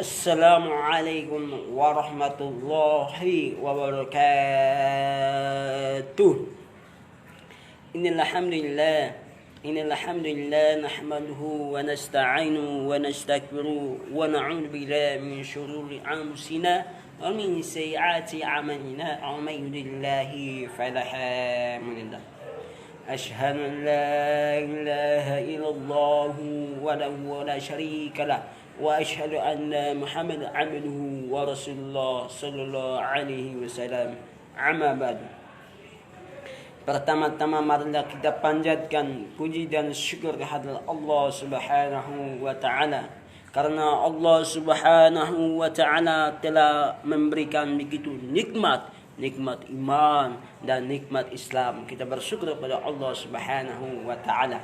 Assalamualaikum warahmatullahi wabarakatuh. Innalhamdulillah nahmaduhu wa nasta'inu wa nastaghfiruh wa na'udzu billahi min shururi anfusina wa min sayyiati a'malina may yahdihillahu fala mudilla lahu. أشهد أن لا إله إلا الله وحده لا شريك له وأشهد أن محمد عبده ورسول الله صلى الله عليه وسلم. Amma ba'du. Pertama-tama marilah kita panjatkan puji dan syukur kehadirat Allah Subhanahu wa taala, karena Allah Subhanahu wa taala telah memberikan begitu nikmat iman dan nikmat Islam. Kita bersyukur kepada Allah Subhanahu wa taala.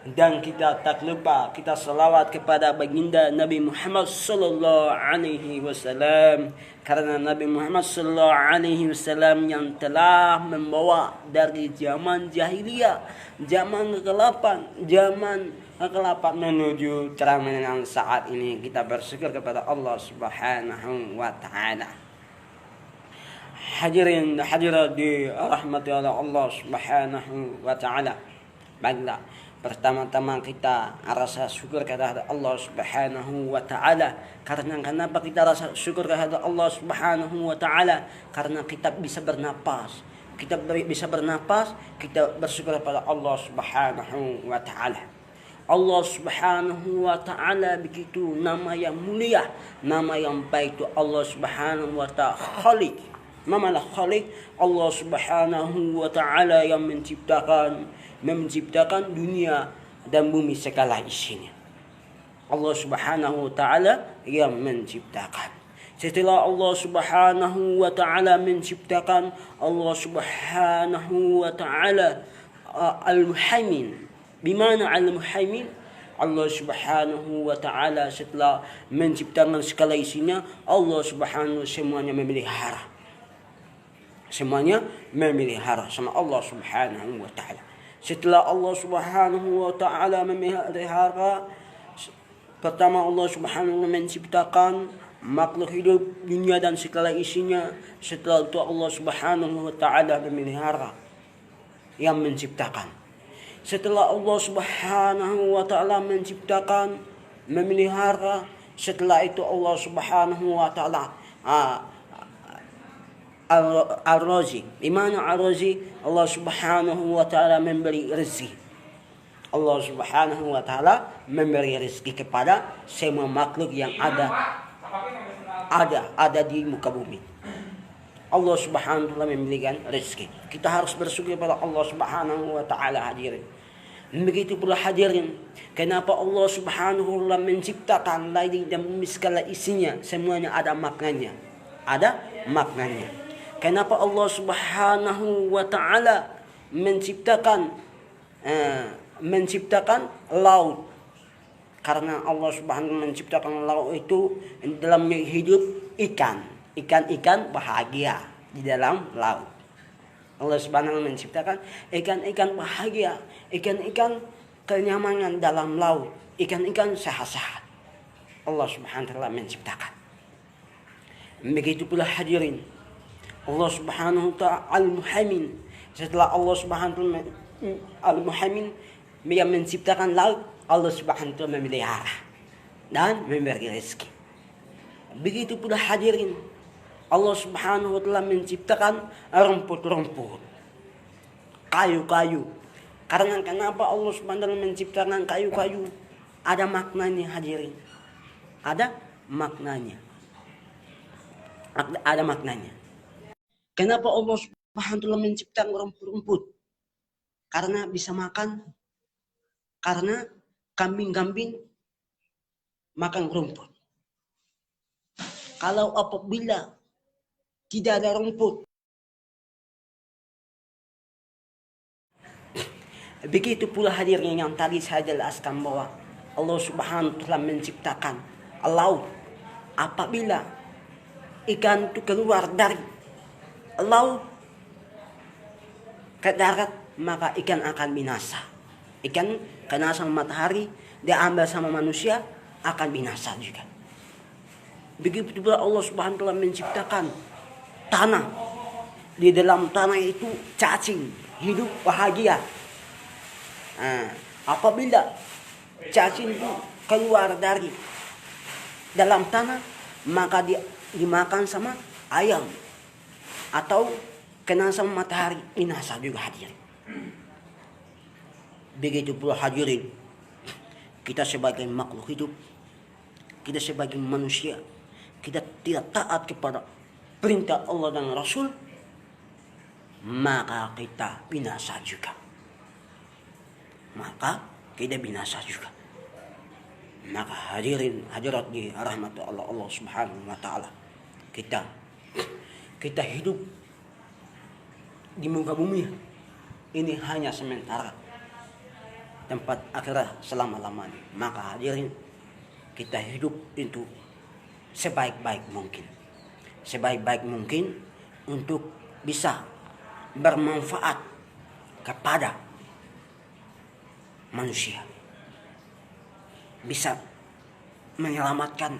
Dan kita tak lupa kita salawat kepada baginda Nabi Muhammad sallallahu alaihi wasallam, karena Nabi Muhammad sallallahu alaihi wasallam yang telah membawa dari zaman jahiliyah, zaman kegelapan menuju terang menang saat ini. Kita bersyukur kepada Allah Subhanahu wa taala. Hadirin hadirat dirahmati oleh Allah Subhanahu wa taala. Baiklah, pertama-tama kita rasa syukur kepada Allah Subhanahu wa taala. Karena kenapa kita rasa syukur kepada Allah Subhanahu wa taala? Karena kita bisa bernapas. Kita bersyukur kepada Allah Subhanahu wa taala. Allah Subhanahu wa taala begitu nama yang mulia, nama yang baik itu Allah Subhanahu wa taala Khaliq. Mamalah Khaliq, Allah Subhanahu wa taala yang menciptakan dunia dan bumi segala isinya. Allah Subhanahu wa taala yang menciptakan. Setelah Allah Subhanahu wa taala menciptakan, Allah Subhanahu wa taala Al-Muhaimin. Bimana Al-Muhaimin? Allah Subhanahu wa taala setelah menciptakan segala isinya, Allah Subhanahu semuanya memelihara sama Allah Subhanahu wa taala. Setelah Allah Subhanahu wa taala memelihara, pertama Allah Subhanahu wa menciptakan makhluk hidup, dunia dan segala isinya. Setelah itu Allah Subhanahu wa taala memelihara yang menciptakan. Setelah Allah Subhanahu wa taala menciptakan, memelihara, setelah itu Allah Subhanahu wa taala Ar-Razi. Di mana Ar-Razi? Allah Subhanahu wa taala memberi rezeki. Allah Subhanahu wa taala memberi rezeki kepada semua makhluk yang ada di muka bumi. Allah Subhanahu wa taala memberikan rezeki. Kita harus bersyukur kepada Allah Subhanahu wa taala, hadirin. Begitu pula hadirin, kenapa Allah Subhanahu wa taala menciptakan langit dan bumi segala isinya, semuanya ada maknanya. Kenapa Allah Subhanahu wa taala menciptakan laut? Karena Allah Subhanahu wa taala menciptakan laut itu dalamnya hidup ikan bahagia di dalam laut. Allah Subhanahu wa taala menciptakan ikan bahagia, ikan kenyamanan dalam laut, ikan sehat-sehat. Allah Subhanahu wa taala menciptakan. Begitu pula hadirin, Allah Subhanahu wa taala Al-Muhaimin. Setelah Allah Subhanahu wa taala Al-Muhaimin yang menciptakan laut, Allah Subhanahu wa taala memelihara dan memberi rezeki. Begitu pula hadirin, Allah Subhanahu wa taala menciptakan rumput-rumput, kayu-kayu. Karena kenapa Allah Subhanahu wa taala menciptakan kayu-kayu? Ada maknanya, hadirin. Ada maknanya. Kenapa Allah Subhanahu wa taala menciptakan rumput-rumput? Karena bisa makan. Karena kambing-kambing makan rumput. Kalau apabila tidak ada rumput, begitu pula hadirin yang tadi saya jelaskan bahwa Allah Subhanahu wa taala menciptakan laut. Apabila ikan itu keluar dari laut ke darat, maka ikan akan binasa. Ikan kena sama matahari, diambil sama manusia, akan binasa juga. Begitu pula Allah Subhanahu wa taala menciptakan tanah. Di dalam tanah itu cacing hidup bahagia. Apabila cacing itu keluar dari dalam tanah, maka dia dimakan sama ayam atau kena sama matahari, binasa juga hadirin. Begitu pula hadirin, kita sebagai makhluk hidup, kita sebagai manusia, kita tidak taat kepada perintah Allah dan Rasul, maka kita binasa juga. Maka hadirin hadirat di rahmat Allah Subhanahu wa taala, kita hidup di muka bumi ini hanya sementara, tempat akhirat selama-lamanya. Maka hadirin, kita hidup itu sebaik-baik mungkin untuk bisa bermanfaat kepada manusia, bisa menyelamatkan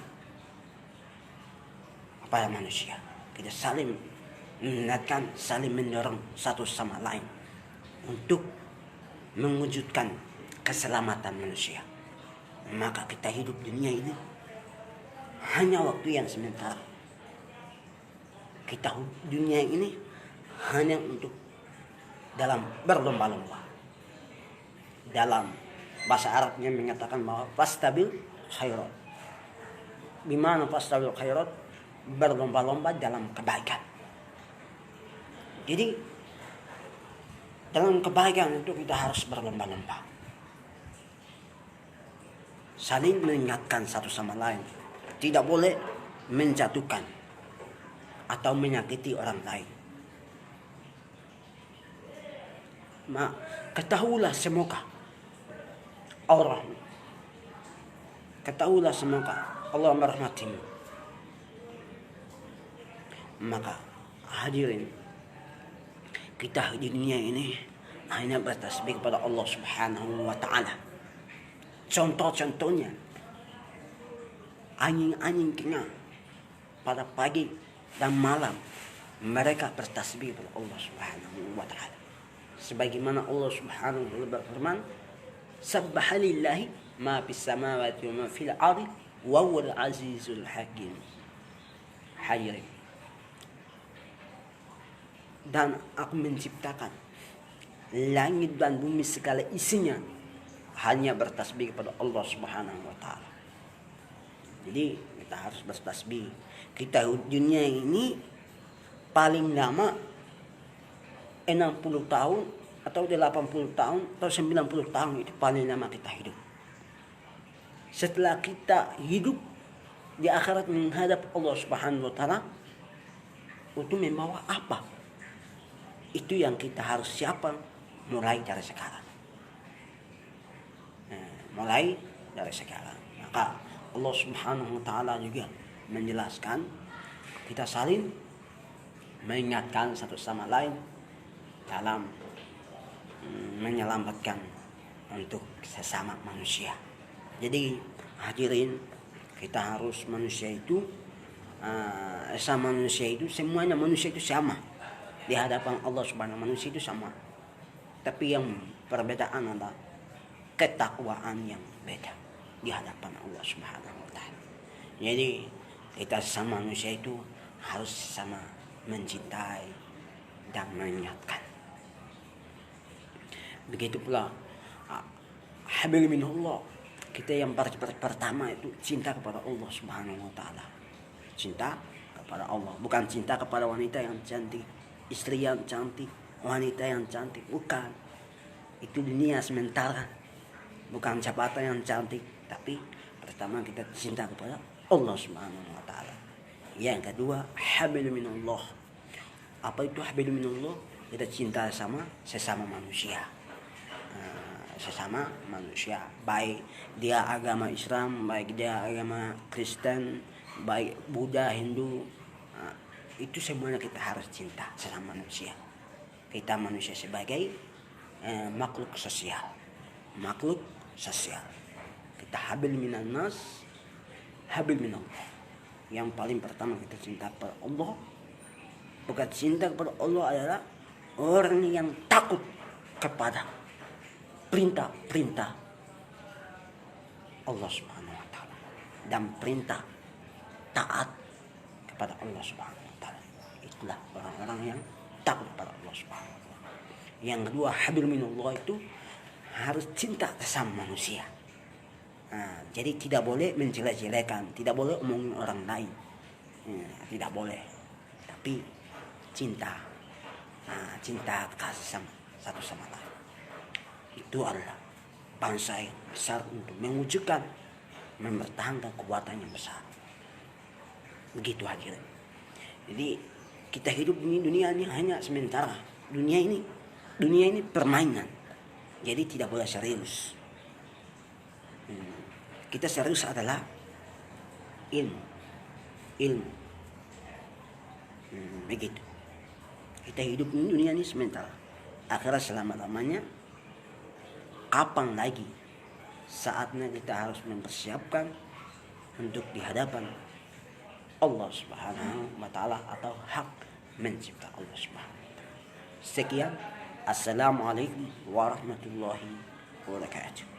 kepada manusia. Kita saling mengingatkan, saling mendorong satu sama lain untuk mewujudkan keselamatan manusia. Maka kita hidup dunia ini hanya waktu yang sementara. Kita dunia ini hanya untuk dalam berlomba-lomba. Dalam bahasa Arabnya mengatakan bahwa fastabil khairat. Bimana fastabil khairat? Berlomba-lomba dalam kebaikan. Jadi dalam kebaikan itu kita harus berlomba-lomba. Saling mengingatkan satu sama lain. Tidak boleh menjatuhkan atau menyakiti orang lain. Ketahuilah semoga Allah merahmatimu. Maka hadirin, kita di dunia ini hanya bertasbih kepada Allah Subhanahu wa taala. Contohnya anjing-anjing kena pada pagi dan malam mereka bertasbih kepada Allah Subhanahu wa taala. Sebagaimana Allah Subhanahu wa taala berfirman, "Sabbaha lillahi ma fis samawati wa ma fil ardi wa huwal azizul hakim." Hadirin, dan aku menciptakan langit dan bumi segala isinya hanya bertasbih kepada Allah Subhanahu wa taala. Jadi kita harus bertasbih. Kita dunia ini paling lama 60 tahun atau 80 tahun atau 90 tahun, itu paling lama kita hidup. Setelah kita hidup di akhirat menghadap Allah Subhanahu wa taala, itu membawa apa? Itu yang kita harus siapkan mulai dari sekarang. Maka Allah Subhanahu wa taala juga menjelaskan, kita saling mengingatkan satu sama lain dalam menyelamatkan untuk sesama manusia. Jadi hadirin, kita harus semuanya manusia itu sama di hadapan Allah Subhanahu wa taala. Manusia itu sama, tapi yang perbedaan adalah ketakwaan yang beda di hadapan Allah Subhanahu wa taala. Jadi kita sesama manusia itu harus sama mencintai dan mengingatkan. Begitu pula habil minallah, kita yang pertama itu cinta kepada Allah Subhanahu wa taala. Cinta kepada Allah, bukan cinta kepada wanita yang cantik, istri yang cantik, wanita yang cantik, bukan. Itu dunia sementara, bukan jabatan yang cantik, tapi pertama kita cinta kepada Allah Subhanahu wa taala. Yang kedua, habil minallah. Apa itu habil minallah? Kita cinta sama sesama manusia. Baik dia agama Islam, baik dia agama Kristen, baik Buddha, Hindu, itu semuanya kita harus cinta sesama manusia. Kita manusia sebagai makhluk sosial. Kita habil minan nas, habil minallah. Yang paling pertama kita cinta kepada Allah. Bukan cinta kepada Allah adalah orang yang takut kepada perintah-perintah Allah Subhanahu wa taala dan perintah taat kepada Allah Subhanahu wa taala. Itulah orang-orang yang takut kepada Allah Subhanahu wa taala. Yang kedua, habir minallah itu harus cinta sesama manusia. Nah, jadi tidak boleh menjelek-jelekan, tidak boleh omongin orang lain, tidak boleh. Tapi cinta, cinta kasih sama satu sama lain. Itu adalah bangsa yang besar untuk mewujudkan, mempertahankan kekuatan yang besar. Begitu hadirin. Jadi kita hidup di dunia ini hanya sementara. Dunia ini permainan. Jadi tidak boleh serius. Kita serius adalah ilmu. Begitu. Kita hidup di dunia ini sementara. Akhirat selama-lamanya. Kapan lagi saatnya kita harus mempersiapkan untuk dihadapan Allah Subhanahu wa taala atau hak mencipta Allah Subhanahu wa taala. Sekian. Assalamualaikum warahmatullahi wabarakatuh.